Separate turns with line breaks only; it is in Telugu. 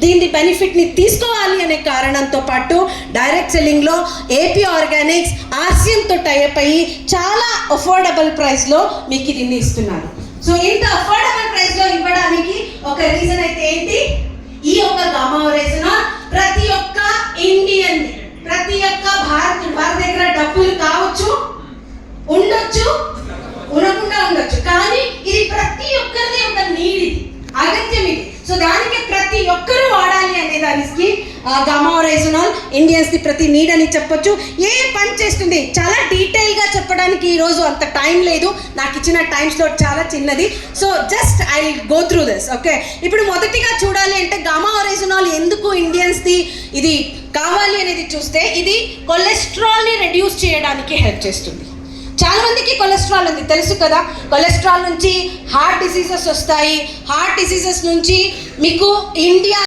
దీని బెనిఫిట్ని తీసుకోవాలి అనే కారణంతో పాటు డైరెక్ట్ సెల్లింగ్లో ఏపీ ఆర్గానిక్స్ ఆర్సీఎంతో టైప్ అయ్యి చాలా అఫోర్డబుల్ ప్రైస్లో మీకు దీన్ని ఇస్తున్నారు. సో ఇంత అఫోర్డబుల్ ప్రైస్లో ఇవ్వడానికి ఒక రీజన్ అయితే ఏంటి, ఈ యొక్క గామా ఒరైజినాల్ ప్రతి ఒక్క ఇండియన్, ప్రతి ఒక్క భారతీయుడు, వారి దగ్గర డబ్బులు కావచ్చు, ఉండొచ్చు, ఉండకుండా ఉండొచ్చు, కానీ ఇది ప్రతి ఒక్కరిది ఒక నీడ్, ఇది అగత్యం ఇది. సో దానికి ప్రతి ఒక్కరూ వాడాలి అనే దానికి గామా ఒరైజినాల్ ఇండియన్స్ది ప్రతి నీడ్ అని చెప్పొచ్చు. ఏ పని చేస్తుంది చాలా డీటెయిల్గా చెప్పడానికి ఈరోజు అంత టైం లేదు, నాకు ఇచ్చిన టైం స్లాట్ చాలా చిన్నది. So just I go through this. Okay, ఇప్పుడు మొదటిగా చూడాలి అంటే గామా ఒరైజినాల్ ఎందుకు ఇండియన్స్ది ఇది కావాలి అనేది చూస్తే, ఇది కొలెస్ట్రాల్ని రెడ్యూస్ చేయడానికి హెల్ప్ చేస్తుంది. చాలా మందికి కొలెస్ట్రాల్ ఉంది తెలుసు కదా, కొలెస్ట్రాల్ నుంచి హార్ట్ డిసీజెస్ వస్తాయి, హార్ట్ డిసీజెస్ నుంచి మీకు ఇండియా